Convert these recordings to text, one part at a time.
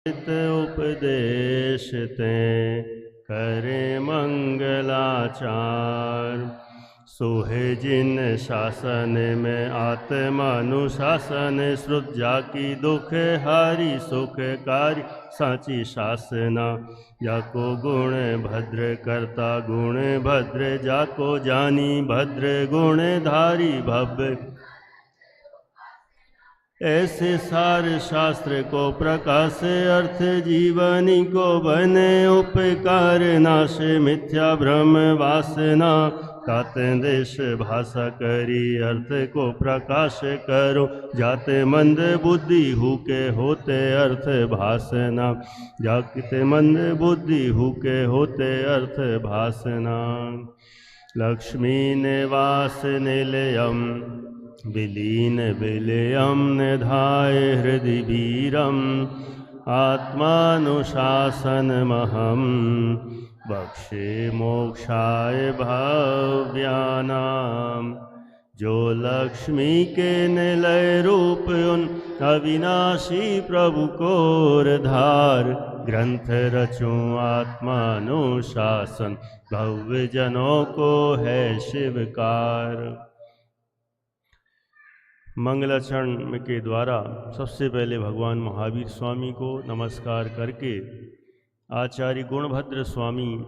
उपदेश ते करे मंगलाचार। सोहे जिन शासन में आत्मानुशासन, श्रुत जाकी दुख हारी सुखकारी साची शासना। जाको गुण भद्र करता गुण भद्र, जाको जानी भद्र गुण धारी भव्य। ऐसे सार शास्त्र को प्रकाश अर्थ, जीवनी को बने उपकार नाश। मिथ्या भ्रम वासना कात देश भाषा करी, अर्थ को प्रकाश करो। जाते मंद बुद्धि हुके होते अर्थ भासना, जाते मंद बुद्धि हुके होते अर्थ भासना। लक्ष्मी निवास निलयम विलीन विलयम निधाय हृदि वीरम, आत्मानुशासनमहं बक्षे मोक्षाय भव्यानाम। जो लक्ष्मी के निलय रूप उन अविनाशी प्रभु को धार, ग्रंथ रचूं आत्मानुशासन भव्य जनों को है शिवकार। मंगलाचरण के द्वारा सबसे पहले भगवान महावीर स्वामी को नमस्कार करके आचार्य गुणभद्र स्वामी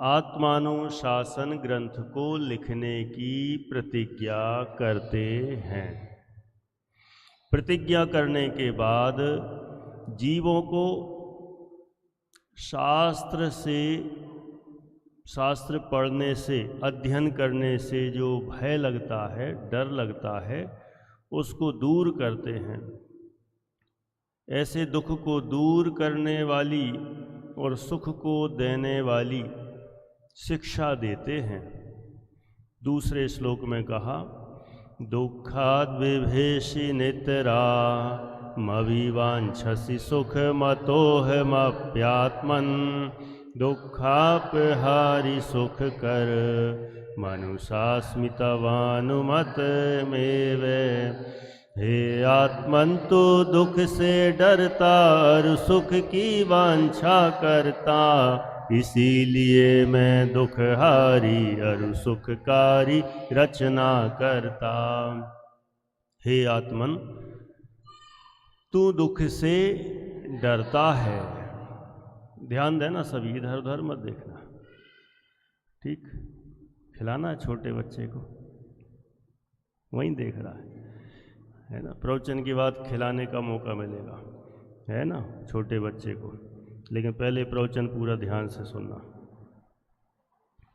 आत्मानुशासन ग्रंथ को लिखने की प्रतिज्ञा करते हैं। प्रतिज्ञा करने के बाद जीवों को शास्त्र पढ़ने से, अध्ययन करने से जो भय लगता है, डर लगता है, उसको दूर करते हैं। ऐसे दुख को दूर करने वाली और सुख को देने वाली शिक्षा देते हैं। दूसरे श्लोक में कहा, दुखाद विभेषि नितरा मविवांछसि सुख मतोहमप्यात्मन्, दुखापहारि सुख कर मनुषास्मितवानुमतमेव। हे आत्मन तू दुख से डरता और सुख की वांछा करता, इसीलिए मैं दुखहारी और सुखकारी रचना करता। हे आत्मन, तू दुख से डरता है। ध्यान देना सभी, इधर उधर मत देखना, ठीक? खिलाना है छोटे बच्चे को, वहीं देख रहा है ना? प्रवचन के बाद खिलाने का मौका मिलेगा, है ना, छोटे बच्चे को। लेकिन पहले प्रवचन पूरा ध्यान से सुनना,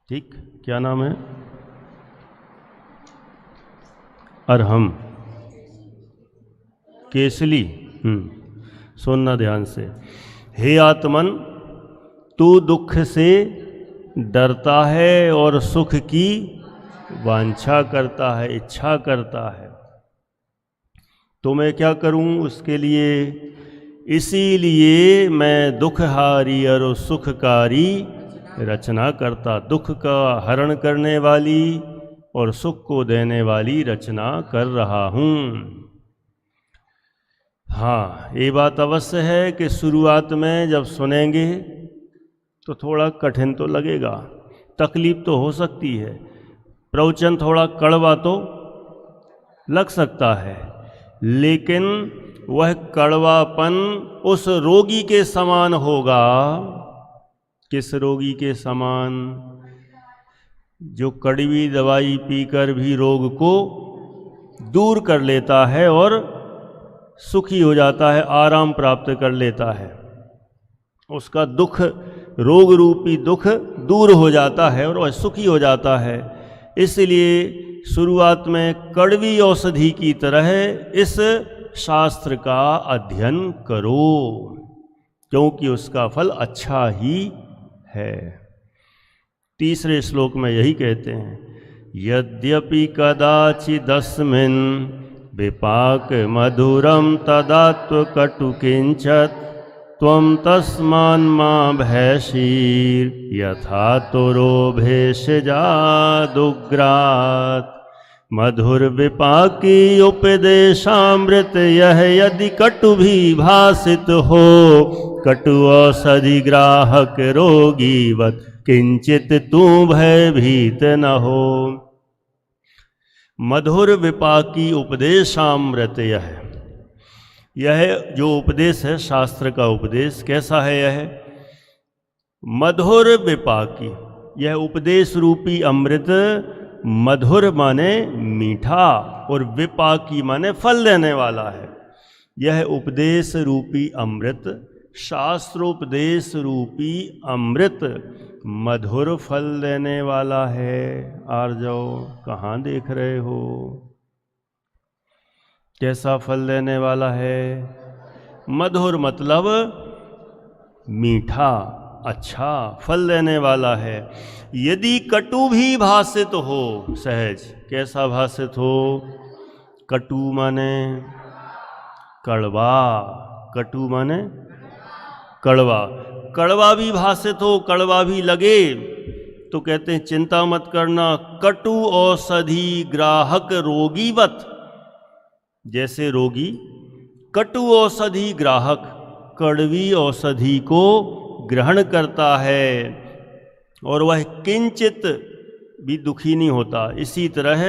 ठीक? क्या नाम है? अरहम केसली। सुनना ध्यान से। हे आत्मन, तू दुख से डरता है और सुख की वांछा करता है, इच्छा करता है। तो मैं क्या करूं उसके लिए? इसीलिए मैं दुखहारी और सुखकारी रचना करता। दुख का हरण करने वाली और सुख को देने वाली रचना कर रहा हूं। हाँ, ये बात अवश्य है कि शुरुआत में जब सुनेंगे तो थोड़ा कठिन तो लगेगा, तकलीफ तो हो सकती है, प्रवचन थोड़ा कड़वा तो लग सकता है, लेकिन वह कड़वापन उस रोगी के समान होगा। किस रोगी के समान? जो कड़वी दवाई पीकर भी रोग को दूर कर लेता है और सुखी हो जाता है, आराम प्राप्त कर लेता है। उसका दुख, रोग रूपी दुख दूर हो जाता है और वह सुखी हो जाता है। इसलिए शुरुआत में कड़वी औषधि की तरह इस शास्त्र का अध्ययन करो, क्योंकि उसका फल अच्छा ही है। तीसरे श्लोक में यही कहते हैं, यद्यपि कदाचिदस्मिन् विपाक मधुरम तदात्व कटु किंचत, त्वं तस्मान्मा भयशीर यथा तुरो भेषजादुग्रात्। मधुर विपाकी उपदेशामृत यह यदि कटु भी भाषित हो, कटु औषधि ग्राहक रोगीवत किंचित तू भयभीत न हो। मधुर विपाकी उपदेशामृत यह जो उपदेश है, शास्त्र का उपदेश कैसा है? यह मधुर विपाकी, यह उपदेश रूपी अमृत, मधुर माने मीठा और विपाकी माने फल देने वाला है। यह उपदेश रूपी अमृत, शास्त्रोपदेश रूपी अमृत मधुर फल देने वाला है। आर जाओ, कहाँ देख रहे हो? कैसा फल देने वाला है? मधुर मतलब मीठा, अच्छा फल देने वाला है। यदि कटु भी भाषित हो, सहज कैसा भाषित हो? कटु माने कड़वा, कटु माने कड़वा, कड़वा भी भाषित हो, कड़वा भी लगे तो कहते हैं चिंता मत करना, कटु औषधि ग्राहक रोगीवत। जैसे रोगी कटु औषधि ग्राहक, कड़वी औषधि को ग्रहण करता है और वह किंचित भी दुखी नहीं होता, इसी तरह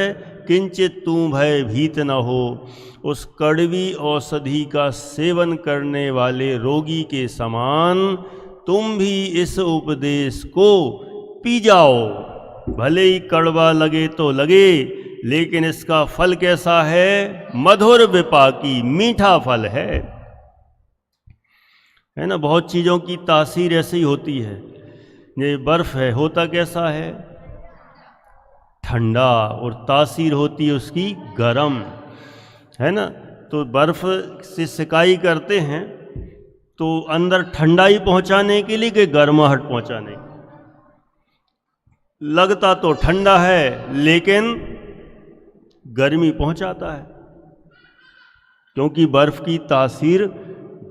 किंचित तू भयभीत न हो। उस कड़वी औषधि का सेवन करने वाले रोगी के समान तुम भी इस उपदेश को पी जाओ। भले ही कड़वा लगे तो लगे, लेकिन इसका फल कैसा है? मधुर विपाकी, मीठा फल है ना। बहुत चीज़ों की तासीर ऐसी होती है। ये बर्फ़ है, होता कैसा है? ठंडा, और तासीर होती है उसकी गरम, है ना। तो बर्फ़ से सिकाई करते हैं तो अंदर ठंडाई पहुंचाने के लिए कि गर्माहट पहुंचाने के, लगता तो ठंडा है लेकिन गर्मी पहुंचाता है, क्योंकि बर्फ़ की तासीर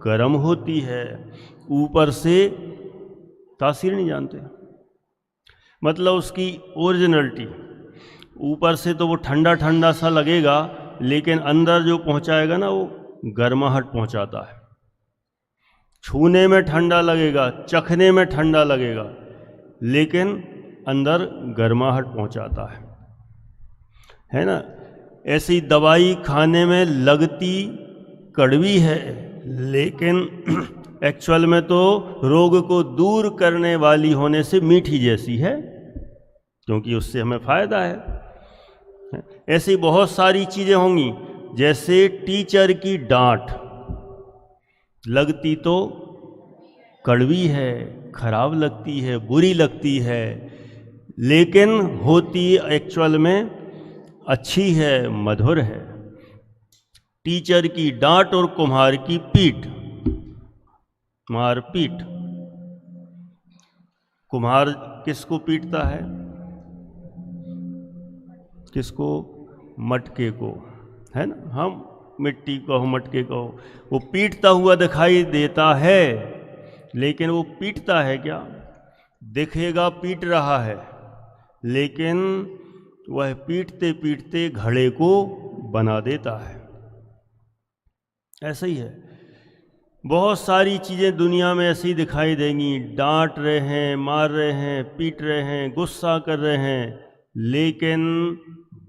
गर्म होती है। ऊपर से तासीर नहीं जानते, मतलब उसकी ओरिजिनलिटी। ऊपर से तो वो ठंडा ठंडा सा लगेगा, लेकिन अंदर जो पहुंचाएगा ना वो गर्माहट पहुंचाता है। छूने में ठंडा लगेगा, चखने में ठंडा लगेगा, लेकिन अंदर गर्माहट पहुंचाता है ना। ऐसी दवाई खाने में लगती कड़वी है, लेकिन एक्चुअल में तो रोग को दूर करने वाली होने से मीठी जैसी है, क्योंकि उससे हमें फायदा है। ऐसी बहुत सारी चीजें होंगी, जैसे टीचर की डांट लगती तो कड़वी है, खराब लगती है, बुरी लगती है, लेकिन होती एक्चुअल में अच्छी है, मधुर है। टीचर की डांट और कुम्हार की पीट, मारपीट। कुम्हार किसको पीटता है? किसको? मटके को, है ना। हम मिट्टी कहो, मटके कहो, वो पीटता हुआ दिखाई देता है, लेकिन वो पीटता है क्या? दिखेगा पीट रहा है, लेकिन वह पीटते पीटते घड़े को बना देता है। ऐसा ही है, बहुत सारी चीज़ें दुनिया में ऐसी दिखाई देंगी। डांट रहे हैं, मार रहे हैं, पीट रहे हैं, गुस्सा कर रहे हैं, लेकिन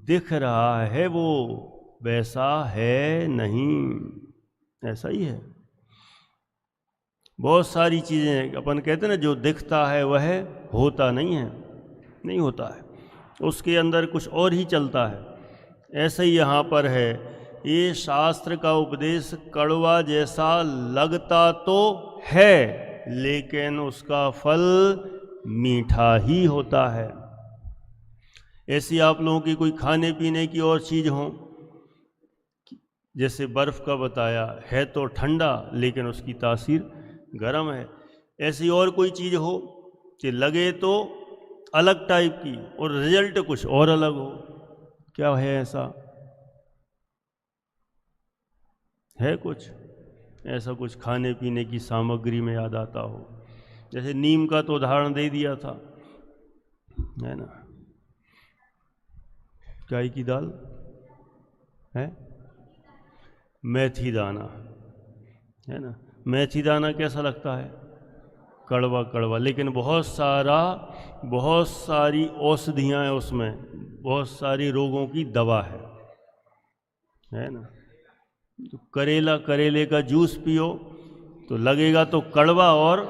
दिख रहा है वो वैसा है नहीं। ऐसा ही है, बहुत सारी चीज़ें अपन कहते हैं ना, जो दिखता है वह होता नहीं है, नहीं होता है, उसके अंदर कुछ और ही चलता है। ऐसे ही यहाँ पर है, ये शास्त्र का उपदेश कड़वा जैसा लगता तो है, लेकिन उसका फल मीठा ही होता है। ऐसी आप लोगों की कोई खाने पीने की और चीज़ हो, जैसे बर्फ़ का बताया है तो ठंडा, लेकिन उसकी तासीर गर्म है। ऐसी और कोई चीज़ हो कि लगे तो अलग टाइप की और रिजल्ट कुछ और अलग हो, क्या है? ऐसा है कुछ? ऐसा कुछ खाने पीने की सामग्री में याद आता हो? जैसे नीम का तो उदाहरण दे दिया था, है ना। गाय की दाल है मेथी दाना, है ना। मेथी दाना कैसा लगता है? कड़वा कड़वा, लेकिन बहुत सारी औषधियाँ हैं उसमें, बहुत सारी रोगों की दवा है ना। तो करेले का जूस पियो तो लगेगा तो कड़वा और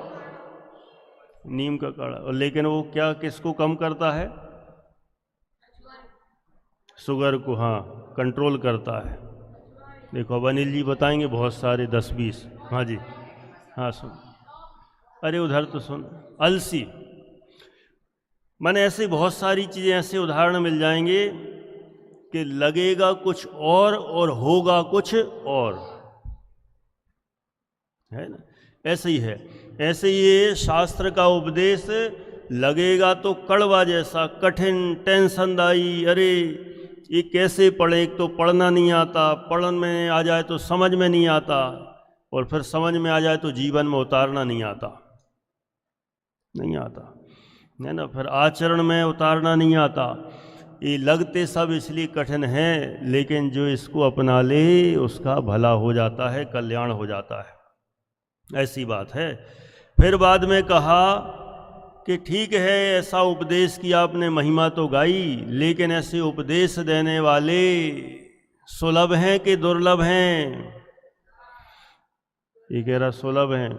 नीम का काढ़ा, और लेकिन वो क्या किसको कम करता है? शुगर को, हाँ, कंट्रोल करता है। देखो अब अनिल जी बताएंगे बहुत सारे 10-20। हाँ जी, हाँ सुन, अरे उधर तो सुन, अलसी, माने ऐसे बहुत सारी चीज़ें, ऐसे उदाहरण मिल जाएंगे कि लगेगा कुछ और होगा कुछ और, है ना। ऐसे ही है, ऐसे ये शास्त्र का उपदेश लगेगा तो कड़वा जैसा, कठिन, टेंशनदायी, अरे ये कैसे पढ़े, एक तो पढ़ना नहीं आता, पढ़ने में आ जाए तो समझ में नहीं आता, और फिर समझ में आ जाए तो जीवन में उतारना नहीं आता, है ना। फिर आचरण में उतारना नहीं आता। ये लगते सब इसलिए कठिन हैं, लेकिन जो इसको अपना ले उसका भला हो जाता है, कल्याण हो जाता है, ऐसी बात है। फिर बाद में कहा कि ठीक है, ऐसा उपदेश की आपने महिमा तो गाई, लेकिन ऐसे उपदेश देने वाले सुलभ हैं कि दुर्लभ हैं? ये कह रहा सुलभ हैं,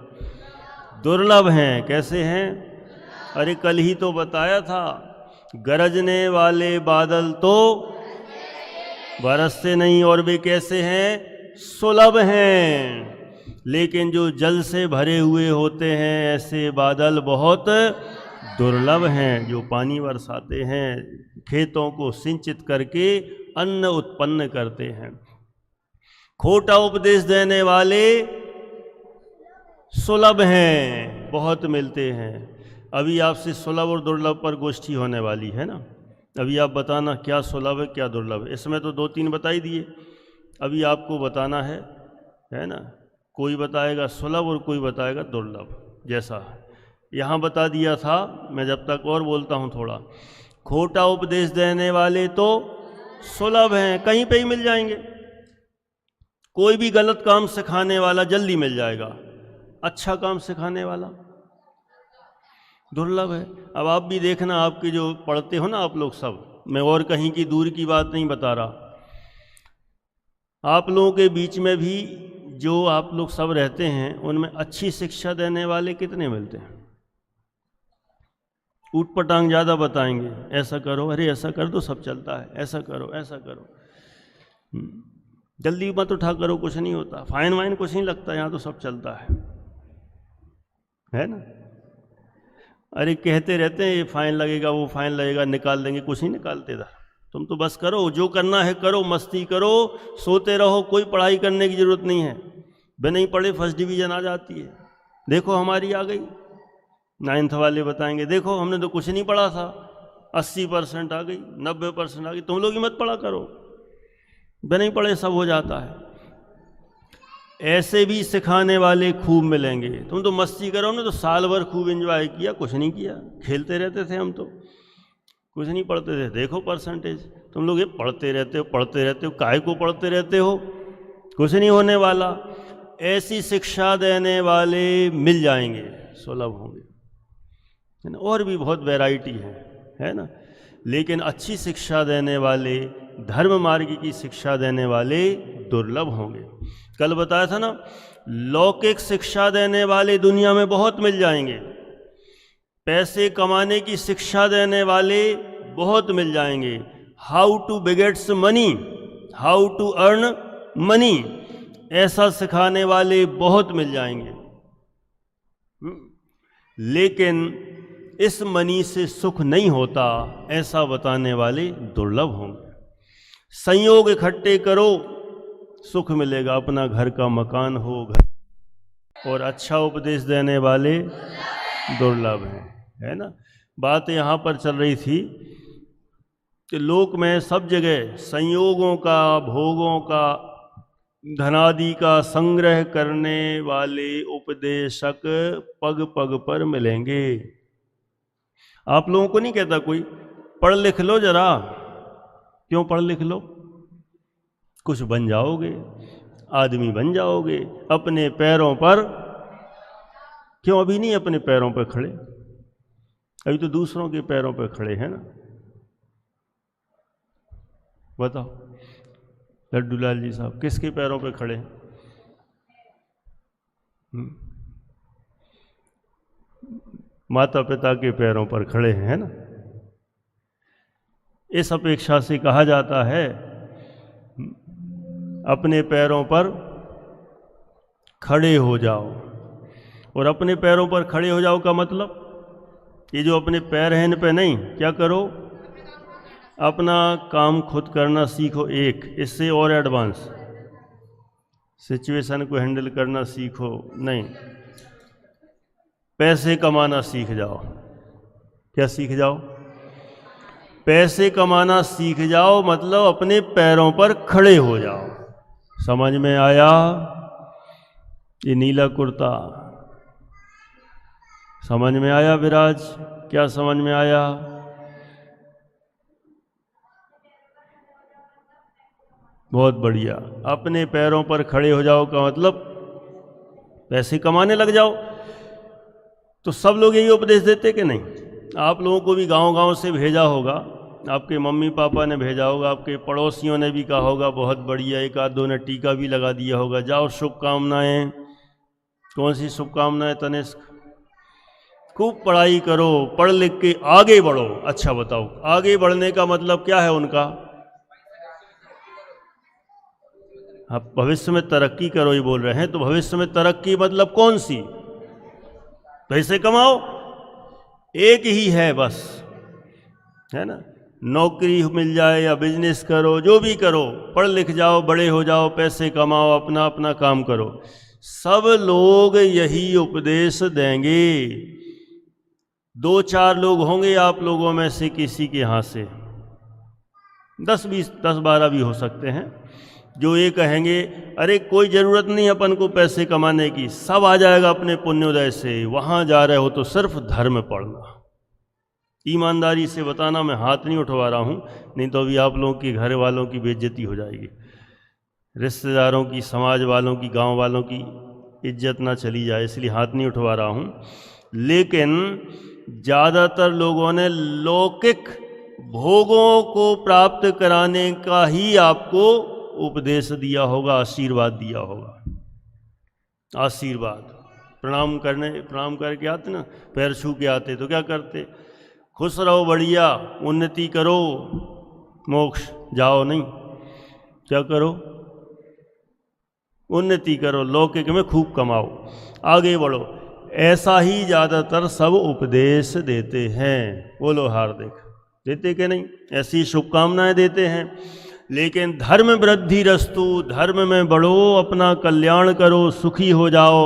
दुर्लभ हैं। कैसे हैं? अरे कल ही तो बताया था, गरजने वाले बादल तो बरसते नहीं, और वे कैसे हैं? सुलभ हैं। लेकिन जो जल से भरे हुए होते हैं ऐसे बादल बहुत दुर्लभ हैं, जो पानी बरसाते हैं, खेतों को सिंचित करके अन्न उत्पन्न करते हैं। खोटा उपदेश देने वाले सुलभ हैं, बहुत मिलते हैं। अभी आपसे सुलभ और दुर्लभ पर गोष्ठी होने वाली है ना। अभी आप बताना क्या सुलभ है क्या दुर्लभ है। इसमें तो 2-3 बता ही दिए, अभी आपको बताना है ना। कोई बताएगा सुलभ और कोई बताएगा दुर्लभ, जैसा यहाँ बता दिया था। मैं जब तक और बोलता हूँ थोड़ा, खोटा उपदेश देने वाले तो सुलभ हैं, कहीं पे ही मिल जाएंगे। कोई भी गलत काम सिखाने वाला जल्दी मिल जाएगा, अच्छा काम सिखाने वाला दुर्लभ है। अब आप भी देखना, आपके जो पढ़ते हो ना आप लोग सब, मैं और कहीं की दूर की बात नहीं बता रहा, आप लोगों के बीच में भी जो आप लोग सब रहते हैं, उनमें अच्छी शिक्षा देने वाले कितने मिलते हैं? ऊट पटांग ज़्यादा बताएंगे, ऐसा करो, अरे ऐसा कर दो सब चलता है, ऐसा करो ऐसा करो, जल्दी मत उठा करो, कुछ नहीं होता, फाइन वाइन कुछ नहीं लगता, यहाँ तो सब चलता है ना। अरे कहते रहते हैं ये फाइन लगेगा वो फाइन लगेगा, निकाल देंगे, कुछ नहीं निकालते था। तुम तो बस करो, जो करना है करो, मस्ती करो, सोते रहो, कोई पढ़ाई करने की ज़रूरत नहीं है। बिना ही पढ़े फर्स्ट डिवीज़न आ जाती है। देखो हमारी आ गई। 9th वाले बताएंगे देखो हमने तो कुछ नहीं पढ़ा था, 80% आ गई, 90% आ गई। तुम लोग ही मत पढ़ा करो, बिना ही पढ़े सब हो जाता है। ऐसे भी सिखाने वाले खूब मिलेंगे। तुम तो मस्ती करो ना, तो साल भर खूब एंजॉय किया, कुछ नहीं किया, खेलते रहते थे हम तो, कुछ नहीं पढ़ते थे। देखो परसेंटेज, तुम लोग ये पढ़ते रहते हो, काहे को पढ़ते रहते हो, कुछ नहीं होने वाला। ऐसी शिक्षा देने वाले मिल जाएंगे, सुलभ होंगे, है ना। और भी बहुत वैरायटी है ना। लेकिन अच्छी शिक्षा देने वाले, धर्म मार्ग की शिक्षा देने वाले दुर्लभ होंगे। कल बताया था ना, लौकिक शिक्षा देने वाले दुनिया में बहुत मिल जाएंगे, पैसे कमाने की शिक्षा देने वाले बहुत मिल जाएंगे। How to begets money, how to earn money, ऐसा सिखाने वाले बहुत मिल जाएंगे। लेकिन इस मनी से सुख नहीं होता, ऐसा बताने वाले दुर्लभ होंगे। संयोग इकट्ठे करो, सुख मिलेगा, अपना घर का मकान हो, घर, और अच्छा उपदेश देने वाले दुर्लभ हैं, है ना। बात यहाँ पर चल रही थी कि लोक में सब जगह संयोगों का, भोगों का, धनादि का संग्रह करने वाले उपदेशक पग पग पर मिलेंगे। आप लोगों को नहीं कहता कोई, पढ़ लिख लो जरा। क्यों पढ़ लिख लो? कुछ बन जाओगे, आदमी बन जाओगे, अपने पैरों पर। क्यों अभी नहीं अपने पैरों पर खड़े? अभी तो दूसरों के पैरों पर खड़े हैं ना। बताओ लड्डू लाल जी साहब किसके पैरों पर खड़े हैं? माता पिता के पैरों पर खड़े हैं, है ना। इस अपेक्षा से कहा जाता है अपने पैरों पर खड़े हो जाओ। और अपने पैरों पर खड़े हो जाओ का मतलब ये जो अपने पैर हैं इन पे नहीं, क्या करो, अपना काम खुद करना सीखो। एक इससे और एडवांस सिचुएशन को हैंडल करना सीखो। नहीं, पैसे कमाना सीख जाओ। क्या सीख जाओ? पैसे कमाना सीख जाओ, मतलब अपने पैरों पर खड़े हो जाओ। समझ में आया? ये नीला कुर्ता समझ में आया? विराज क्या समझ में आया? बहुत बढ़िया। अपने पैरों पर खड़े हो जाओ का मतलब पैसे कमाने लग जाओ। तो सब लोग यही उपदेश देते कि नहीं? आप लोगों को भी गांव गांव से भेजा होगा, आपके मम्मी पापा ने भेजा होगा, आपके पड़ोसियों ने भी कहा होगा बहुत बढ़िया, एक आध दो ने टीका भी लगा दिया होगा, जाओ शुभकामनाएं। कौन सी शुभकामनाएं तनिष्क? खूब पढ़ाई करो, पढ़ लिख के आगे बढ़ो। अच्छा बताओ, आगे बढ़ने का मतलब क्या है उनका? आप भविष्य में तरक्की करो ये बोल रहे हैं, तो भविष्य में तरक्की मतलब कौन सी? पैसे कमाओ, एक ही है बस, है ना। नौकरी मिल जाए या बिजनेस करो, जो भी करो, पढ़ लिख जाओ, बड़े हो जाओ, पैसे कमाओ, अपना अपना काम करो। सब लोग यही उपदेश देंगे। दो चार लोग होंगे आप लोगों में से किसी के यहां से, 10-20, 10-12 भी हो सकते हैं, जो ये कहेंगे अरे कोई ज़रूरत नहीं अपन को पैसे कमाने की, सब आ जाएगा अपने पुण्योदय से। वहाँ जा रहे हो तो सिर्फ धर्म पढ़ना। ईमानदारी से बताना, मैं हाथ नहीं उठवा रहा हूँ, नहीं तो अभी आप लोगों के घर वालों की बेइज्जती हो जाएगी, रिश्तेदारों की, समाज वालों की, गांव वालों की इज्जत ना चली जाए, इसलिए हाथ नहीं उठवा रहा हूँ। लेकिन ज़्यादातर लोगों ने लौकिक भोगों को प्राप्त कराने का ही आपको उपदेश दिया होगा, आशीर्वाद दिया होगा। आशीर्वाद, प्रणाम करके आते ना, पैर छू के आते, तो क्या करते? खुश रहो, बढ़िया, उन्नति करो, मोक्ष जाओ नहीं, क्या करो? उन्नति करो, लौकिक में खूब कमाओ, आगे बढ़ो। ऐसा ही ज़्यादातर सब उपदेश देते हैं। बोलो हार्दिक, देते कि नहीं? ऐसी शुभकामनाएं देते हैं। लेकिन धर्म वृद्धि रस्तु, धर्म में बढ़ो, अपना कल्याण करो, सुखी हो जाओ,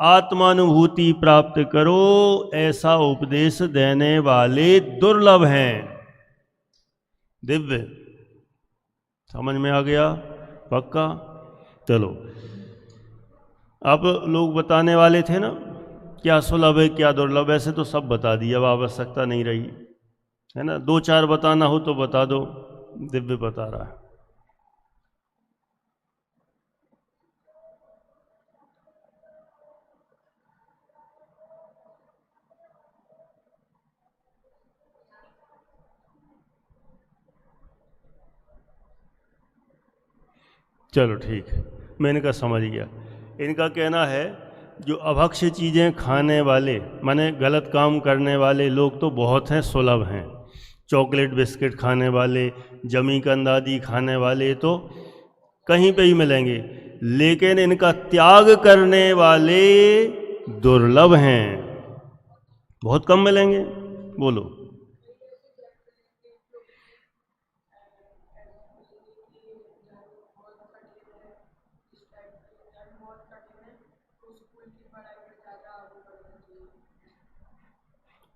आत्मानुभूति प्राप्त करो, ऐसा उपदेश देने वाले दुर्लभ हैं। दिव्य समझ में आ गया? पक्का? चलो, अब लोग बताने वाले थे ना क्या सुलभ है क्या दुर्लभ, ऐसे तो सब बता दिया, अब आवश्यकता नहीं रही, है ना। दो चार बताना हो तो बता दो, दिव्य बता रहा है। चलो ठीक है, मैंने कहा समझ गया। इनका कहना है जो अभक्ष्य चीज़ें खाने वाले, माने गलत काम करने वाले लोग तो बहुत हैं, सुलभ हैं। चॉकलेट बिस्किट खाने वाले, जमी कंद आदि खाने वाले तो कहीं पे ही मिलेंगे, लेकिन इनका त्याग करने वाले दुर्लभ हैं, बहुत कम मिलेंगे। बोलो।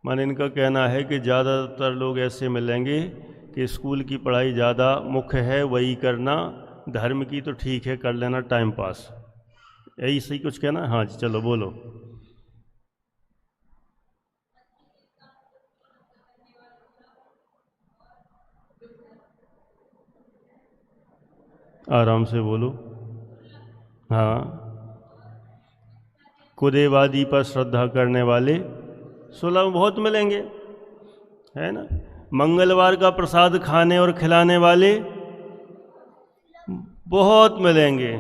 माने इनका कहना है कि ज़्यादातर लोग ऐसे मिलेंगे कि स्कूल की पढ़ाई ज़्यादा मुख्य है, वही करना, धर्म की तो ठीक है कर लेना टाइम पास, यही सही कुछ कहना है? हाँ जी, चलो बोलो। आराम से बोलो। हाँ, कुदेवादी पर श्रद्धा करने वाले सुलभ बहुत मिलेंगे, है ना। मंगलवार का प्रसाद खाने और खिलाने वाले बहुत मिलेंगे,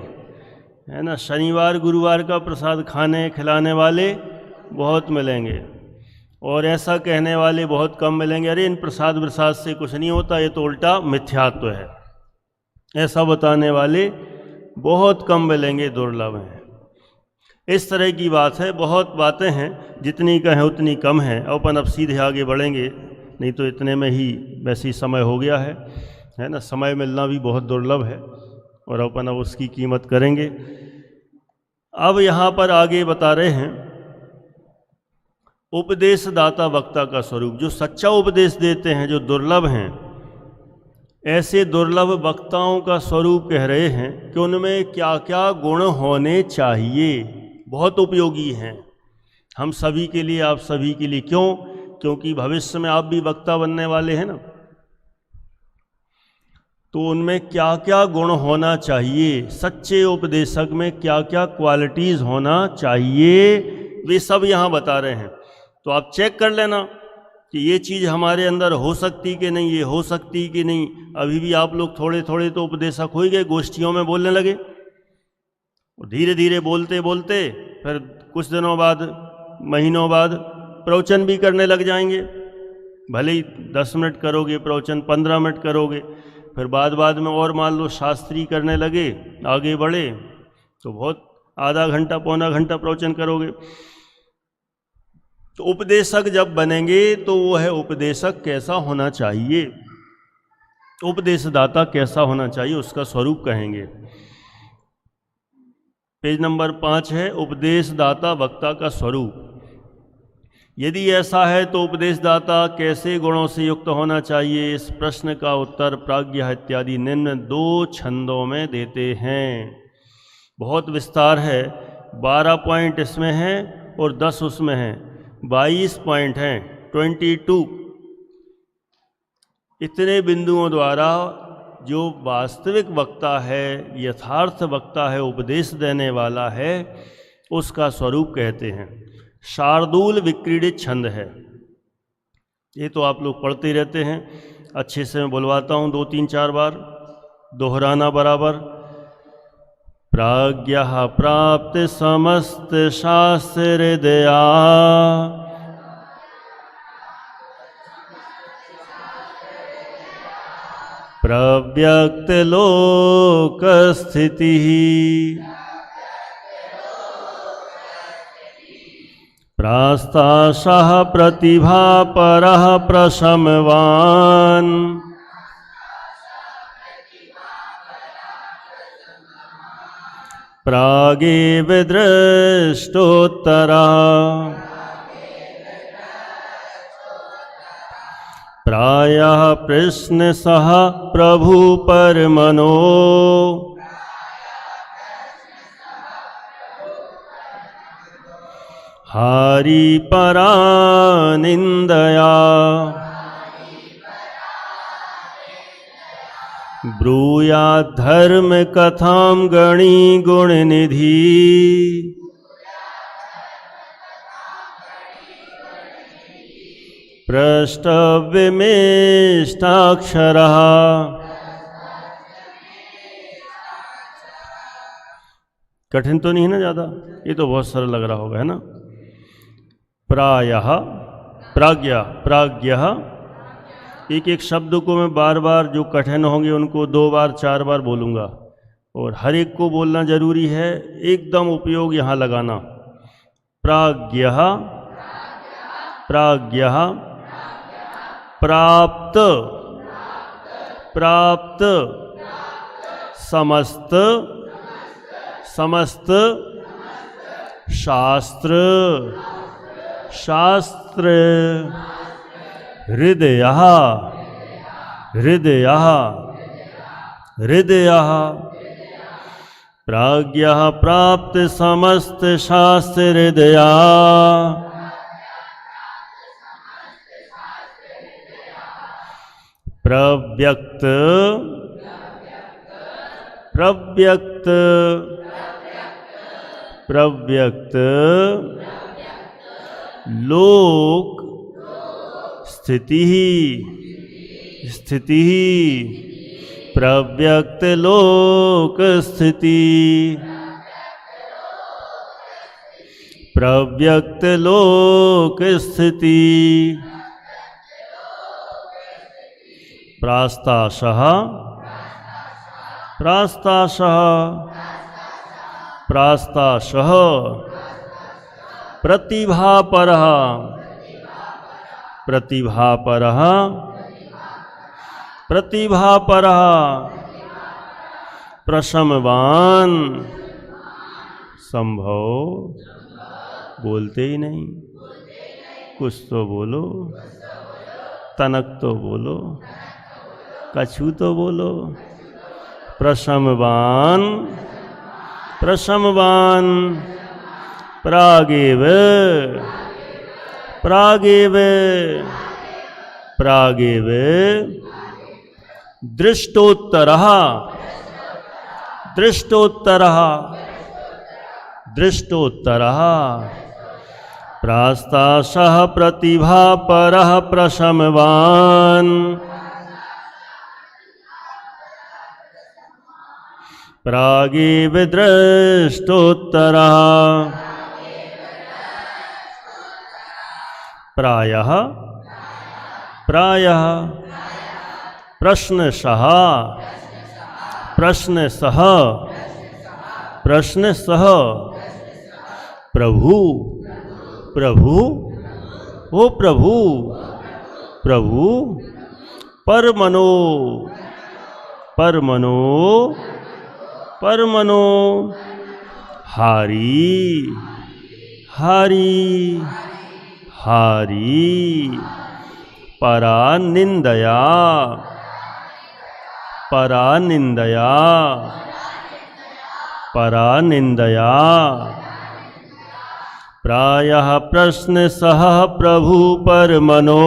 है ना। शनिवार गुरुवार का प्रसाद खाने खिलाने वाले बहुत मिलेंगे, और ऐसा कहने वाले बहुत कम मिलेंगे, अरे इन प्रसाद प्रसाद से कुछ नहीं होता, ये तो उल्टा मिथ्यात्व है, ऐसा बताने वाले बहुत कम मिलेंगे, दुर्लभ हैं। इस तरह की बात है। बहुत बातें हैं, जितनी कहें उतनी कम है। अपन अब सीधे आगे बढ़ेंगे, नहीं तो इतने में ही वैसे ही समय हो गया है ना। समय मिलना भी बहुत दुर्लभ है, और अपन अब उसकी कीमत करेंगे। अब यहाँ पर आगे बता रहे हैं उपदेश दाता वक्ता का स्वरूप। जो सच्चा उपदेश देते हैं, जो दुर्लभ हैं, ऐसे दुर्लभ वक्ताओं का स्वरूप कह रहे हैं कि उनमें क्या क्या गुण होने चाहिए। बहुत उपयोगी हैं हम सभी के लिए, आप सभी के लिए। क्यों? क्योंकि भविष्य में आप भी वक्ता बनने वाले हैं ना। तो उनमें क्या क्या गुण होना चाहिए, सच्चे उपदेशक में क्या क्या क्वालिटीज़ होना चाहिए, वे सब यहाँ बता रहे हैं। तो आप चेक कर लेना कि ये चीज़ हमारे अंदर हो सकती कि नहीं, ये हो सकती कि नहीं। अभी भी आप लोग थोड़े थोड़े तो उपदेशक हो ही गए, गोष्ठियों में बोलने लगे, धीरे धीरे बोलते बोलते फिर कुछ दिनों बाद, महीनों बाद प्रवचन भी करने लग जाएंगे। भले ही 10 मिनट करोगे प्रवचन, 15 मिनट करोगे, फिर बाद में और मान लो शास्त्री करने लगे, आगे बढ़े तो बहुत आधा घंटा पौना घंटा प्रवचन करोगे। तो उपदेशक जब बनेंगे तो वो है उपदेशक कैसा होना चाहिए, उपदेशदाता कैसा होना चाहिए, उसका स्वरूप कहेंगे। पेज नंबर 5 है उपदेशदाता वक्ता का स्वरूप। यदि ऐसा है तो उपदेशदाता कैसे गुणों से युक्त होना चाहिए, इस प्रश्न का उत्तर प्राज्ञ इत्यादि निम्न 2 छंदों में देते हैं। बहुत विस्तार है, 12 पॉइंट इसमें हैं और 10 उसमें हैं, 22 पॉइंट हैं, 22। इतने बिंदुओं द्वारा जो वास्तविक वक्ता है, यथार्थ वक्ता है, उपदेश देने वाला है, उसका स्वरूप कहते हैं। शार्दूल विक्रीडित छंद है, ये तो आप लोग पढ़ते रहते हैं, अच्छे से मैं बुलवाता हूँ 2-3-4 बार, दोहराना बराबर। प्राज्ञः प्राप्त समस्त शास्त्र हृदया, प्रव्यक्त लोक स्थिति, प्रास्ताशः प्रतिभा परः प्रशमवान्, प्रागेव दृष्टोत्तरा, प्रायः प्रश्न सह प्रभु परमनो, हारि परानिंदया, ब्रूयात् धर्म कथां गणी गुण निधि, पृष्ठव्यमेष्टाक्षरः, कठिन तो नहीं है ना ज़्यादा, ये तो बहुत सरल लग रहा होगा, है ना। प्रायः, प्राज्ञः, प्राज्ञः, एक एक शब्द को मैं बार बार जो कठिन होंगे उनको 2 बार 4 बार बोलूँगा, और हर एक को बोलना जरूरी है, एकदम उपयोग यहाँ लगाना। प्राज्ञः, प्राज्ञः, प्राप्त, प्राप्त, समस्त, समस्त, शास्त्र, शास्त्र, हृदयः, हृदयः, हृदयः, प्राज्ञः प्राप्त समस्त शास्त्र हृदया, प्रव्यक्त, प्रव्यक्त प्रव्यक्त लोक स्थिति स्थिति प्रव्यक्त लोक स्थिति प्रव्यक्त लोक स्थिति प्रास्ताशः प्रास्ताशः प्रास्ताशः प्रतिभापरः प्रतिभापरः प्रतिभापरः प्रशमवान संभव बोलते ही नहीं, कुछ तो बोलो, तनक तो बोलो, कछु तो बोलो। प्रशमवान प्रशमवान प्रागेव प्रागेव प्रागेव दृष्टोत्तरः दृष्टोत्तरः दृष्टोत्तरः प्रास्ताशः प्रतिभापरः प्रशमवान प्रागेव दृष्टोत्तरः प्रायः प्रायः प्रश्नशः प्रश्नसः प्रश्नसः प्रभु प्रभु ओ प्रभु प्रभु परमनो परमनो परमनो हारी हारी हारी परानिंदया परानिंदया परानिंदया प्रायः प्रश्नसः प्रभु परमनो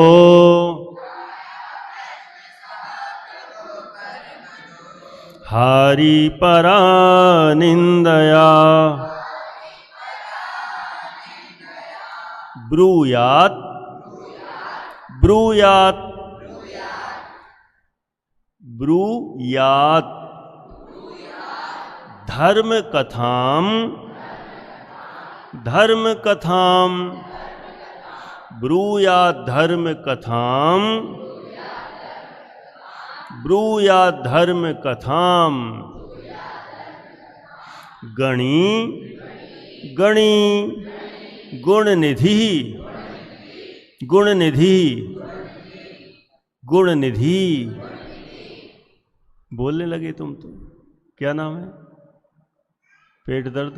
हारी परानिंदया ब्रूयात ब्रूयात ब्रूयात धर्म कथाम धर्म कथाम ब्रूयात धर्म कथाम ब्रूयात धर्म कथाम गणी गणी गुणनिधि गुणनिधि गुणनिधि बोलने लगे तुम तो। क्या नाम है? पेट दर्द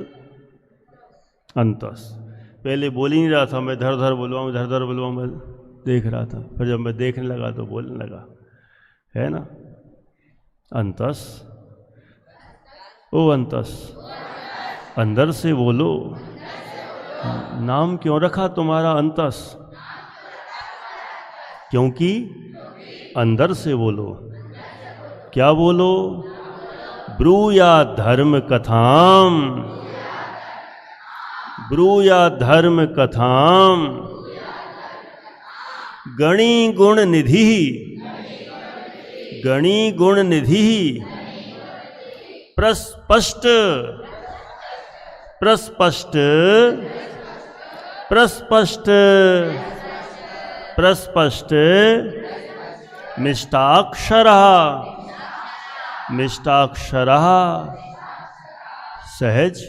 अंतस। पहले बोल ही नहीं रहा था, मैं धर धर बोलवाऊँ धर धर बोलवाऊँ, मैं देख रहा था। फिर जब मैं देखने लगा तो बोलने लगा, है ना। अंतस, ओ अंतस, अंदर से बोलो। नाम क्यों रखा तुम्हारा अंतस? क्योंकि अंदर से बोलो। क्या बोलो? ब्रूयात धर्म कथाम, ब्रूयात धर्म कथाम गणी गुण निधि, गणी गुण निधि प्रस्पष्ट प्रस्पष्ट प्रस्पष्ट प्रस्पष्ट मिष्टाक्षरः मिष्टाक्षरः सहज।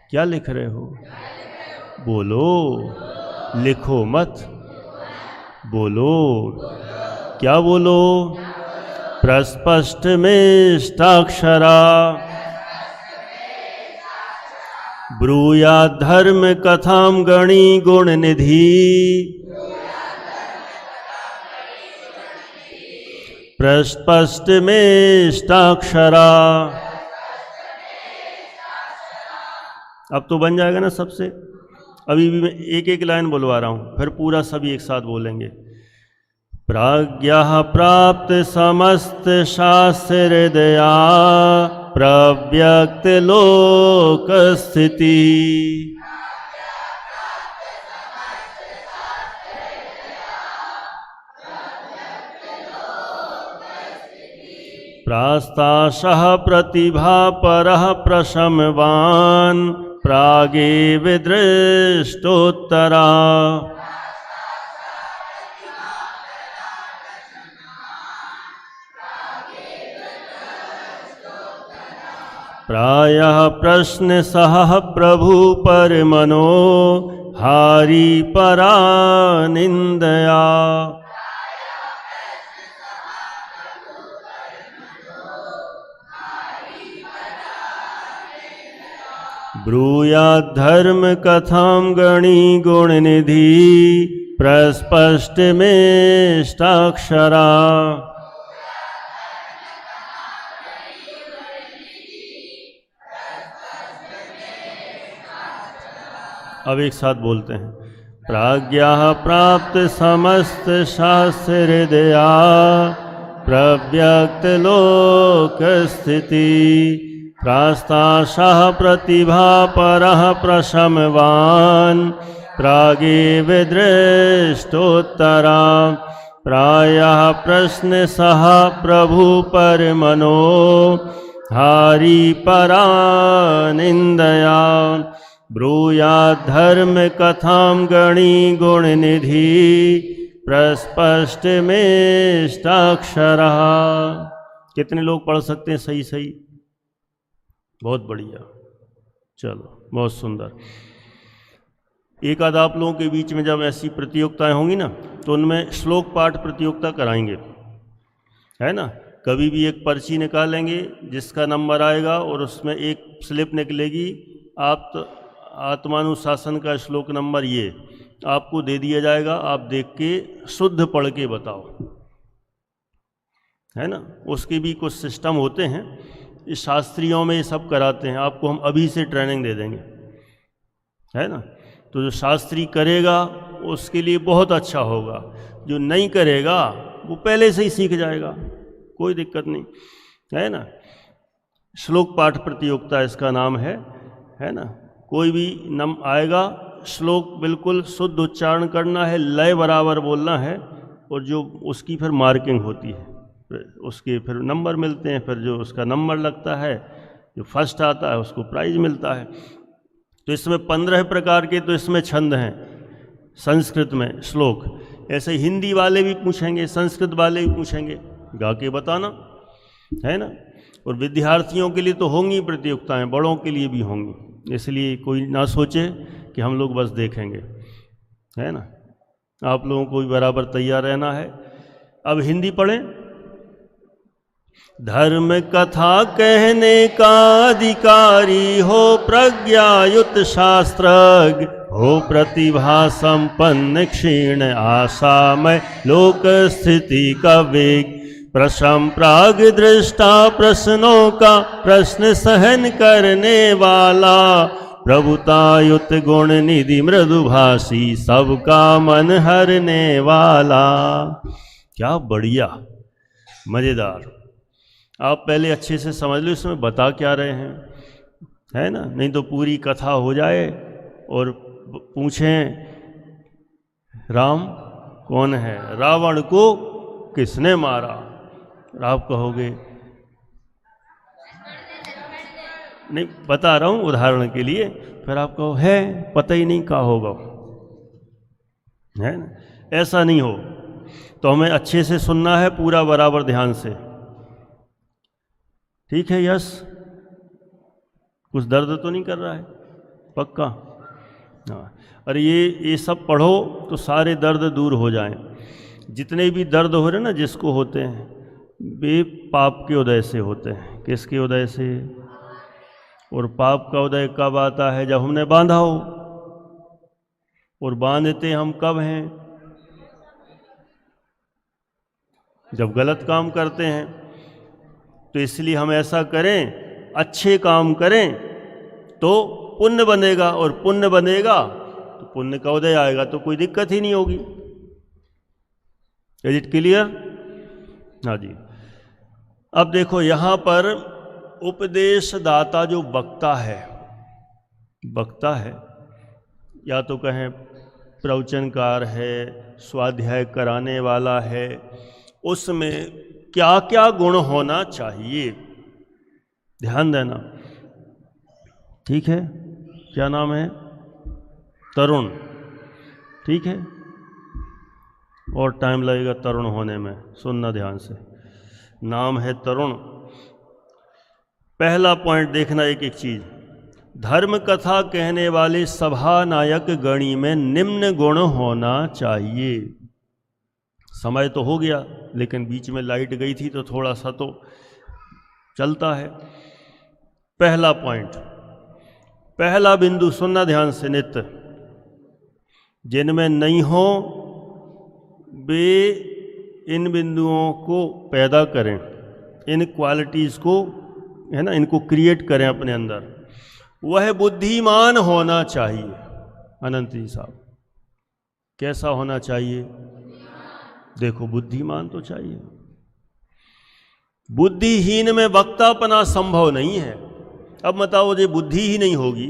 क्या लिख रहे हो? बोलो, लिखो मत, बोलो। क्या बोलो? प्रस्पष्ट मिष्टाक्षरा ब्रूयात धर्म कथाम गणी गुण निधि प्रस्पष्ट मिष्टाक्षरा। अब तो बन जाएगा ना सबसे। अभी भी मैं एक एक लाइन बोलवा रहा हूं, फिर पूरा सभी एक साथ बोलेंगे। प्राज्ञः प्राप्त समस्त शास्त्र हृदया प्रव्यक्त लोक स्थिति। प्रास्ताशः प्रतिभा परः प्रशमवान् प्रागेव दृष्टोत्तरा। प्रायः प्रश्न सह प्रभु पर मनो हारी परा निंदया। ब्रूयात् धर्म कथां गणी गुण निधि प्रस्पष्ट मेष्टाक्षरा। अब एक साथ बोलते हैं। प्राज्ञा प्राप्त समस्त शास्त्र हृदया प्रव्यक्त लोक स्थिति। प्रास्ताशः प्रतिभा परः प्रशमवान् प्रागेव दृष्टोत्तरा। प्रायः प्रश्न सह प्रभु पर मनो हारी परा निंदया। ब्रूयात् धर्म कथां गणी गुण निधि प्रस्पष्ट मेष्टाक्षरः। कितने लोग पढ़ सकते हैं सही सही? बहुत बढ़िया, चलो बहुत सुंदर। एक आध आप लोगों के बीच में जब ऐसी प्रतियोगिताएं होंगी ना तो उनमें श्लोक पाठ प्रतियोगिता कराएंगे, है ना। कभी भी एक पर्ची निकालेंगे जिसका नंबर आएगा और उसमें एक स्लिप निकलेगी, आप आत्मानुशासन का श्लोक नंबर ये आपको दे दिया जाएगा। आप देख के शुद्ध पढ़ के बताओ, है ना। उसके भी कुछ सिस्टम होते हैं, इस शास्त्रियों में ये सब कराते हैं। आपको हम अभी से ट्रेनिंग दे देंगे, है ना। तो जो शास्त्री करेगा उसके लिए बहुत अच्छा होगा, जो नहीं करेगा वो पहले से ही सीख जाएगा, कोई दिक्कत नहीं, है ना। श्लोक पाठ प्रतियोगिता इसका नाम है ना। कोई भी नम आएगा, श्लोक बिल्कुल शुद्ध उच्चारण करना है, लय बराबर बोलना है, और जो उसकी फिर मार्किंग होती है, उसके फिर नंबर मिलते हैं। फिर जो उसका नंबर लगता है, जो फर्स्ट आता है उसको प्राइज मिलता है। तो इसमें 15 प्रकार के तो इसमें छंद हैं संस्कृत में श्लोक। ऐसे हिंदी वाले भी पूछेंगे, संस्कृत वाले भी पूछेंगे, गा के बताना, है ना। और विद्यार्थियों के लिए तो होंगी प्रतियोगिताएं, बड़ों के लिए भी होंगी, इसलिए कोई ना सोचे कि हम लोग बस देखेंगे, है ना। आप लोगों को भी बराबर तैयार रहना है। अब हिंदी पढ़ें। धर्म कथा कहने का अधिकारी हो, प्रज्ञायुत शास्त्रज्ञ हो, प्रतिभा संपन्न क्षीण आशामय लोक स्थिति का वेग, प्रशम प्राग दृष्टा प्रश्नों का प्रश्न सहन करने वाला, प्रभुतायुत गुण निधि मृदुभाषी सबका मन हरने वाला। क्या बढ़िया, मजेदार। आप पहले अच्छे से समझ लो इसमें बता क्या रहे हैं, है ना। नहीं तो पूरी कथा हो जाए और पूछें राम कौन है, रावण को किसने मारा, आप कहोगे नहीं, बता रहा हूं उदाहरण के लिए, फिर आप कहो है पता ही नहीं क्या होगा, है ना। ऐसा नहीं हो। तो हमें अच्छे से सुनना है, पूरा बराबर ध्यान से, ठीक है। यस, कुछ दर्द तो नहीं कर रहा है? पक्का? हाँ। अरे ये सब पढ़ो तो सारे दर्द दूर हो जाएं। जितने भी दर्द हो रहे ना जिसको होते हैं, वे पाप के उदय से होते हैं। किसके उदय से? और पाप का उदय कब आता है? जब हमने बांधा हो। और बांधते हम कब हैं? जब गलत काम करते हैं। तो इसलिए हम ऐसा करें, अच्छे काम करें तो पुण्य बनेगा, और पुण्य बनेगा तो पुण्य का उदय आएगा, तो कोई दिक्कत ही नहीं होगी। Is it clear? हाँ जी। अब देखो यहाँ पर उपदेश दाता जो वक्ता है या तो कहें प्रवचनकार है, स्वाध्याय कराने वाला है, उसमें क्या क्या गुण होना चाहिए, ध्यान देना। ठीक है, क्या नाम है? तरुण। ठीक है, और टाइम लगेगा तरुण होने में, सुनना ध्यान से। नाम है तरुण। पहला पॉइंट देखना एक एक चीज। धर्म कथा कहने वाले सभा नायक गणी में निम्न गुण होना चाहिए। समय तो हो गया, लेकिन बीच में लाइट गई थी तो थोड़ा सा तो चलता है। पहला पॉइंट, पहला बिंदु सुनना ध्यान से। नित्य जिनमें नहीं हो वे इन बिंदुओं को पैदा करें, इन क्वालिटीज़ को, है ना, इनको क्रिएट करें अपने अंदर। वह बुद्धिमान होना चाहिए। अनंत जी साहब, कैसा होना चाहिए? देखो, बुद्धिमान तो चाहिए। बुद्धिहीन में वक्तापना संभव नहीं है। अब बताओ, ये बुद्धि ही नहीं होगी।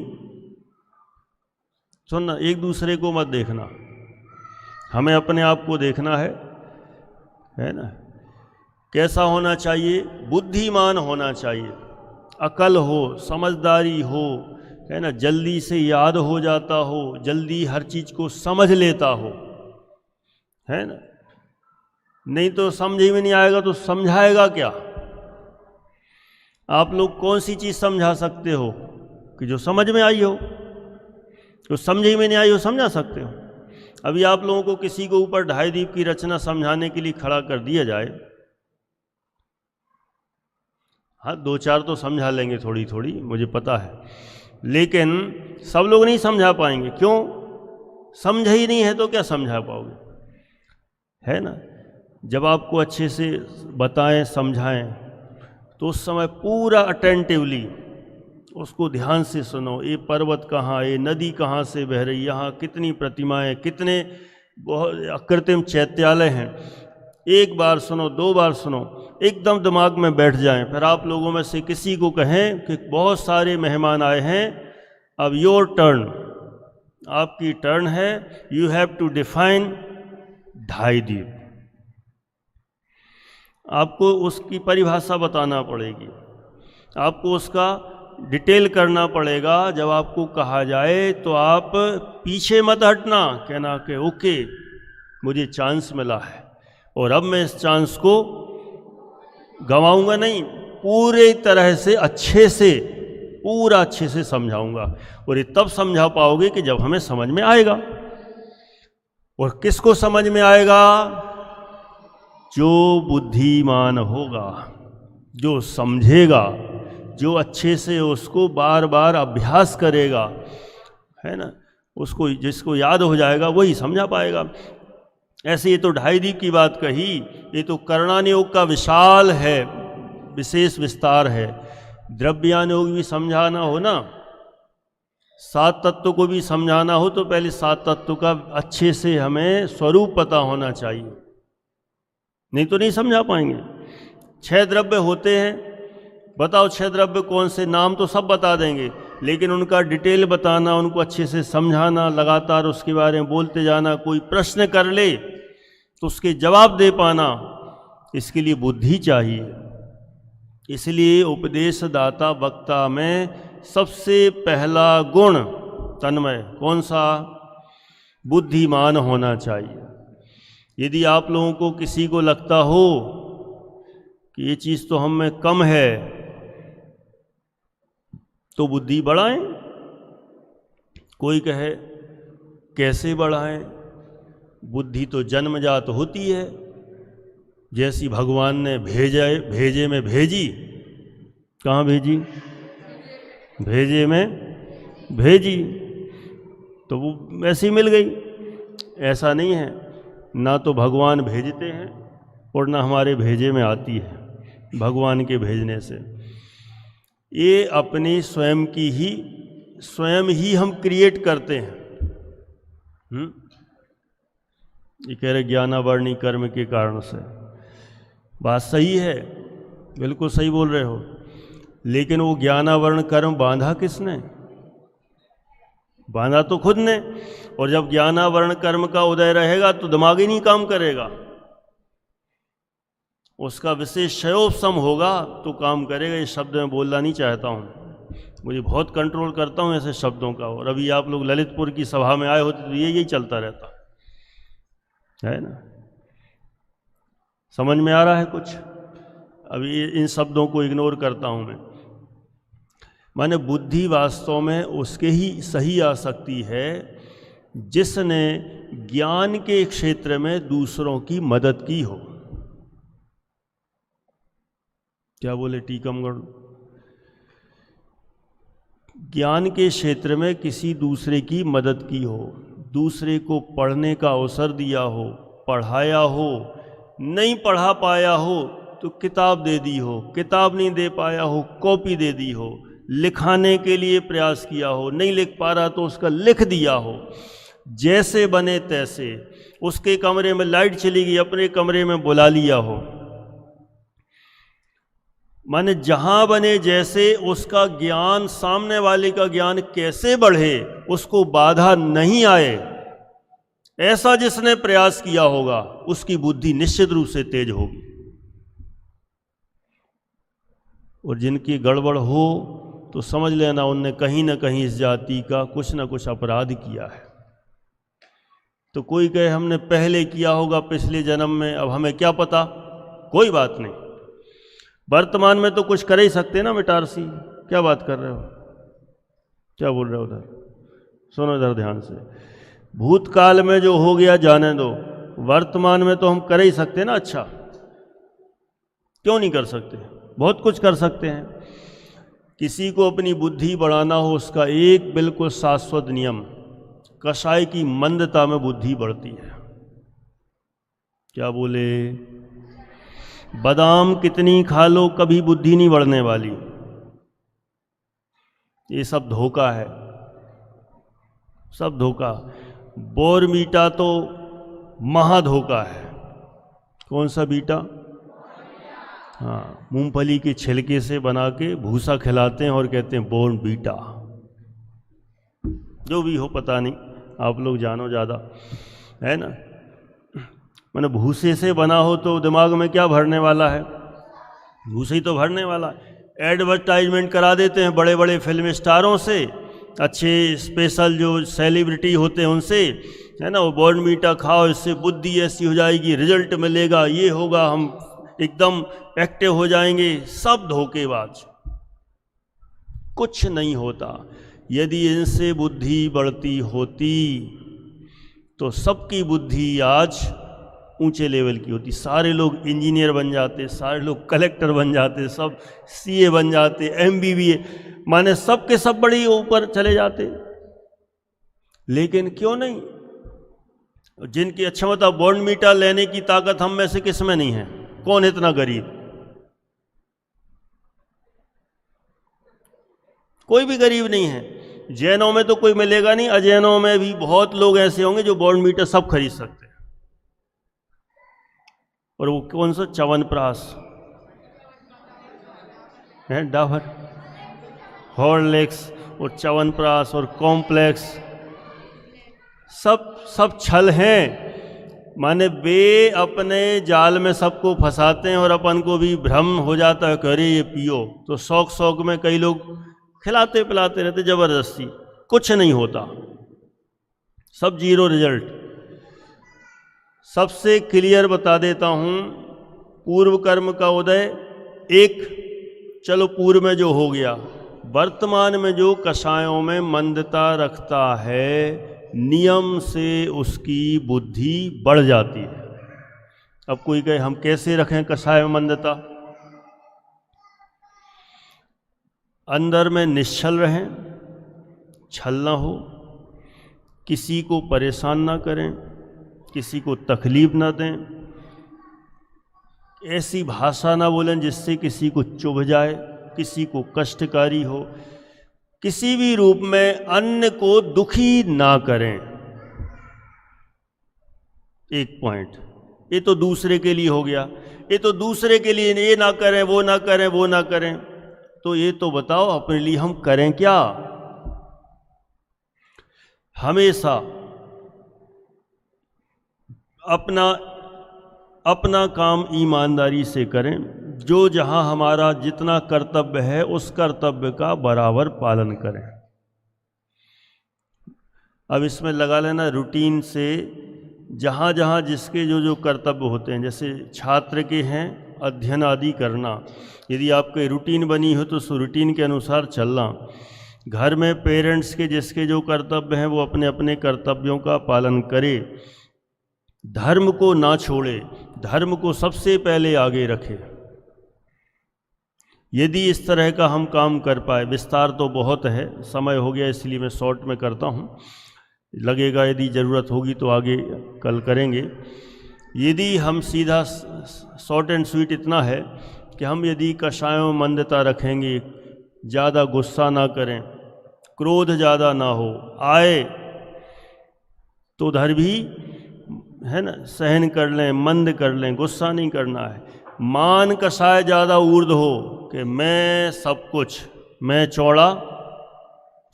सुनना, एक दूसरे को मत देखना, हमें अपने आप को देखना है ना। कैसा होना चाहिए? बुद्धिमान होना चाहिए। अकल हो, समझदारी हो, है ना, जल्दी से याद हो जाता हो, जल्दी हर चीज को समझ लेता हो, है ना। नहीं तो समझ में नहीं आएगा तो समझाएगा क्या? आप लोग कौन सी चीज समझा सकते हो कि जो समझ में आई हो? जो समझ ही में नहीं आई हो समझा सकते हो? अभी आप लोगों को किसी को ऊपर ढाई दीप की रचना समझाने के लिए खड़ा कर दिया जाए, हाँ, दो चार तो समझा लेंगे थोड़ी थोड़ी, मुझे पता है, लेकिन सब लोग नहीं समझा पाएंगे। क्यों? समझा ही नहीं है तो क्या समझा पाओगे, है ना। जब आपको अच्छे से बताएं, समझाएं, तो उस समय पूरा अटेंटिवली उसको ध्यान से सुनो। ये पर्वत कहाँ, ये नदी कहाँ से बह रही, यहाँ कितनी प्रतिमाएं, कितने बहुत अकृत्रिम चैत्यालय हैं। एक बार सुनो, दो बार सुनो, एकदम दिमाग में बैठ जाएं। फिर आप लोगों में से किसी को कहें कि बहुत सारे मेहमान आए हैं, अब योर टर्न, आपकी टर्न है, यू हैव टू डिफाइन ढाई दीप। आपको उसकी परिभाषा बताना पड़ेगी, आपको उसका डिटेल करना पड़ेगा। जब आपको कहा जाए तो आप पीछे मत हटना, कहना कि ओके, मुझे चांस मिला है और अब मैं इस चांस को गंवाऊंगा नहीं, पूरे तरह से अच्छे से, पूरा अच्छे से समझाऊंगा। और ये तब समझा पाओगे कि जब हमें समझ में आएगा। और किसको समझ में आएगा? जो बुद्धिमान होगा, जो समझेगा, जो अच्छे से उसको बार बार अभ्यास करेगा, है ना, उसको, जिसको याद हो जाएगा वही समझा पाएगा। ऐसे ये तो ढाई दीप की बात कही, ये तो कर्णान योग का विशाल है, विशेष विस्तार है। द्रव्यान योग भी समझाना हो ना, सात तत्व को भी समझाना हो, तो पहले सात तत्व का अच्छे से हमें स्वरूप पता होना चाहिए, नहीं तो नहीं समझा पाएंगे। 6 द्रव्य होते हैं, बताओ 6 द्रव्य कौन से? नाम तो सब बता देंगे, लेकिन उनका डिटेल बताना, उनको अच्छे से समझाना, लगातार उसके बारे में बोलते जाना, कोई प्रश्न कर ले तो उसके जवाब दे पाना, इसके लिए बुद्धि चाहिए। इसलिए उपदेश दाता वक्ता में सबसे पहला गुण तन्मय कौन सा? बुद्धिमान होना चाहिए। यदि आप लोगों को किसी को लगता हो कि ये चीज़ तो हम में कम है, तो बुद्धि बढ़ाएं। कोई कहे कैसे बढ़ाएं? बुद्धि तो जन्मजात होती है, जैसी भगवान ने भेजे में भेजी। कहाँ भेजी? भेजे में भेजी, तो वो वैसी मिल गई। ऐसा नहीं है, ना तो भगवान भेजते हैं और ना हमारे भेजे में आती है भगवान के भेजने से। ये अपनी स्वयं ही हम क्रिएट करते हैं। ये कह रहे ज्ञानावर्णी कर्म के कारण से। बात सही है, बिल्कुल सही बोल रहे हो, लेकिन वो ज्ञानावरण कर्म बांधा किसने? बांधा तो खुद ने। और जब ज्ञानावरण कर्म का उदय रहेगा तो दिमाग ही नहीं काम करेगा, उसका विशेष क्षयोपशम होगा तो काम करेगा। ये शब्द मैं बोलना नहीं चाहता हूँ, मुझे बहुत कंट्रोल करता हूँ ऐसे शब्दों का। और अभी आप लोग ललितपुर की सभा में आए होते तो यही चलता रहता है ना। समझ में आ रहा है कुछ? अभी इन शब्दों को इग्नोर करता हूँ मैं। माने बुद्धि वास्तव में उसके ही सही आ सकती है जिसने ज्ञान के क्षेत्र में दूसरों की मदद की हो। क्या बोले टीकमगढ़? ज्ञान के क्षेत्र में किसी दूसरे की मदद की हो, दूसरे को पढ़ने का अवसर दिया हो, पढ़ाया हो, नहीं पढ़ा पाया हो तो किताब दे दी हो, किताब नहीं दे पाया हो कॉपी दे दी हो, लिखाने के लिए प्रयास किया हो, नहीं लिख पा रहा तो उसका लिख दिया हो, जैसे बने तैसे। उसके कमरे में लाइट चली गई, अपने कमरे में बुला लिया हो। माने जहां बने जैसे उसका ज्ञान, सामने वाले का ज्ञान कैसे बढ़े, उसको बाधा नहीं आए, ऐसा जिसने प्रयास किया होगा उसकी बुद्धि निश्चित रूप से तेज होगी। और जिनकी गड़बड़ हो तो समझ लेना उनने कहीं ना कहीं इस जाति का कुछ ना कुछ अपराध किया है। तो कोई कहे हमने पहले किया होगा पिछले जन्म में, अब हमें क्या पता, कोई बात नहीं। वर्तमान में तो कुछ कर ही सकते ना मिटारसी। क्या बात कर रहे हो, क्या बोल रहे हो उधर? सुनो इधर ध्यान से। भूतकाल में जो हो गया जाने दो, वर्तमान में तो हम कर ही सकते ना। अच्छा, क्यों नहीं कर सकते? बहुत कुछ कर सकते हैं। किसी को अपनी बुद्धि बढ़ाना हो, उसका एक बिल्कुल शाश्वत नियम, कषाय की मंदता में बुद्धि बढ़ती है। क्या बोले? बादाम कितनी खा लो कभी बुद्धि नहीं बढ़ने वाली। ये सब धोखा है, सब धोखा। बोरमीटा तो महा धोखा है। कौन सा बीटा? हाँ, मूंगफली के छिलके से बना के भूसा खिलाते हैं और कहते हैं बोर्नवीटा। जो भी हो पता नहीं, आप लोग जानो ज़्यादा, है ना। मैंने भूसे से बना हो तो दिमाग में क्या भरने वाला है? भूसे ही तो भरने वाला है। एडवर्टाइजमेंट करा देते हैं बड़े बड़े फिल्म स्टारों से, अच्छे स्पेशल जो सेलिब्रिटी होते हैं उनसे, है ना। वो बोर्नवीटा खाओ, इससे बुद्धि ऐसी हो जाएगी, रिजल्ट मिलेगा, ये होगा, हम एकदम एक्टिव हो जाएंगे। सब धोखेबाज, कुछ नहीं होता। यदि इनसे बुद्धि बढ़ती होती तो सबकी बुद्धि आज ऊंचे लेवल की होती। सारे लोग इंजीनियर बन जाते, सारे लोग कलेक्टर बन जाते, सब सीए बन जाते, एमबीबीए, माने सब के सब बड़ी ऊपर चले जाते। लेकिन क्यों नहीं? जिनकी अच्छा बता, बोर्नवीटा लेने की ताकत हम में से किस में नहीं है? कौन इतना गरीब? कोई भी गरीब नहीं है। जैनों में तो कोई मिलेगा नहीं, अजैनों में भी बहुत लोग ऐसे होंगे जो बोर्नवीटा सब खरीद सकते हैं। और वो कौन सा? च्यवनप्राश है, डाबर, हॉर्लिक्स और च्यवनप्राश और कॉम्प्लेक्स, सब छल हैं। माने वे अपने जाल में सबको फंसाते हैं और अपन को भी भ्रम हो जाता है, करे ये पियो, तो शौक शौक में कई लोग खिलाते पिलाते रहते जबरदस्ती। कुछ नहीं होता, सब जीरो रिजल्ट। सबसे क्लियर बता देता हूं, पूर्व कर्म का उदय एक, चलो पूर्व में जो हो गया, वर्तमान में जो कषायों में मंदता रखता है, नियम से उसकी बुद्धि बढ़ जाती है। अब कोई कहे हम कैसे रखें कषाय में मंदता? अंदर में निश्चल रहें, छल ना हो, किसी को परेशान ना करें, किसी को तकलीफ ना दें, ऐसी भाषा ना बोलें जिससे किसी को चुभ जाए, किसी को कष्टकारी हो, किसी भी रूप में अन्य को दुखी ना करें। एक पॉइंट, ये तो दूसरे के लिए हो गया, ये तो दूसरे के लिए, ये ना करें, वो ना करें, वो ना करें, तो ये तो बताओ अपने लिए हम करें क्या। हमेशा अपना काम ईमानदारी से करें, जो जहां हमारा जितना कर्तव्य है उस कर्तव्य का बराबर पालन करें। अब इसमें लगा लेना रूटीन से, जहाँ जहाँ जिसके जो जो कर्तव्य होते हैं, जैसे छात्र के हैं अध्ययन आदि करना, यदि आपके रूटीन बनी हो तो उस रूटीन के अनुसार चलना। घर में पेरेंट्स के जिसके जो कर्तव्य हैं वो अपने अपने कर्तव्यों का पालन करे, धर्म को ना छोड़े, धर्म को सबसे पहले आगे रखे। यदि इस तरह का हम काम कर पाए, विस्तार तो बहुत है, समय हो गया इसलिए मैं शॉर्ट में करता हूँ, लगेगा यदि ज़रूरत होगी तो आगे कल करेंगे। यदि हम सीधा शॉर्ट एंड स्वीट इतना है कि हम यदि कषायों मंदता रखेंगे, ज़्यादा गुस्सा ना करें, क्रोध ज़्यादा ना हो, आए तो उधर भी है ना सहन कर लें, मंद कर लें, गुस्सा नहीं करना है। मान कषाय ज़्यादा ऊर्ध्व हो कि मैं सब कुछ, मैं चौड़ा,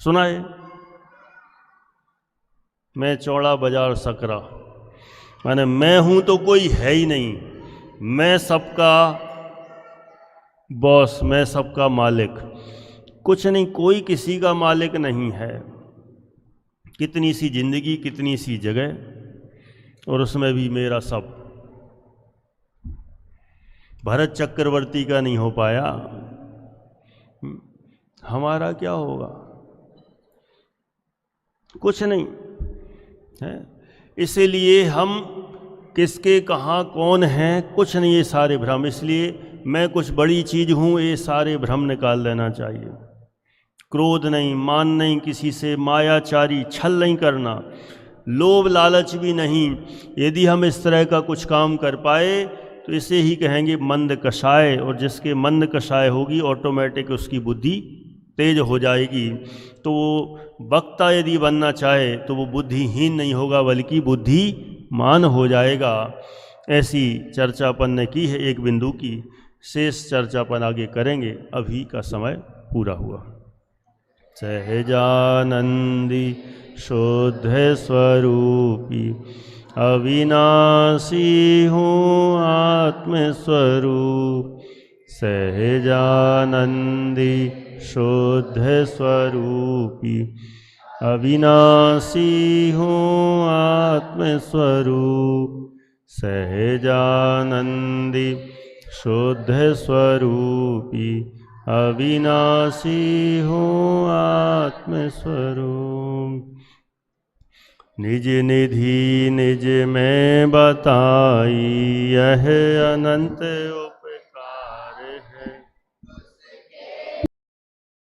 सुना है, मैं चौड़ा बाजार सकरा, माने मैं हूं तो कोई है ही नहीं, मैं सबका बॉस, मैं सबका मालिक। कुछ नहीं, कोई किसी का मालिक नहीं है। कितनी सी जिंदगी, कितनी सी जगह, और उसमें भी मेरा सब। भरत चक्रवर्ती का नहीं हो पाया, हमारा क्या होगा? कुछ नहीं है। इसीलिए हम किसके कहाँ कौन हैं, कुछ नहीं, ये सारे भ्रम। इसलिए मैं कुछ बड़ी चीज़ हूँ, ये सारे भ्रम निकाल देना चाहिए। क्रोध नहीं, मान नहीं किसी से, मायाचारी, छल नहीं करना, लोभ लालच भी नहीं। यदि हम इस तरह का कुछ काम कर पाए तो इसे ही कहेंगे मंद कषाय। और जिसके मंद कषाय होगी ऑटोमेटिक उसकी बुद्धि तेज हो जाएगी। तो वो वक्ता यदि बनना चाहे तो वो बुद्धिहीन नहीं होगा बल्कि बुद्धिमान हो जाएगा। ऐसी चर्चा अपन ने की है एक बिंदु की, शेष चर्चा अपन आगे करेंगे, अभी का समय पूरा हुआ। सहजानंदी शुद्ध स्वरूपी अविनाशी हूँ आत्मस्वरूप। सहजानंदी शुद्ध स्वरूपी अविनाशी हूँ आत्मस्वरूप। सहजानंदी शुद्ध स्वरूपी अविनाशी हूँ आत्मस्वरूप। निज निधि निज में बताई यह अनंत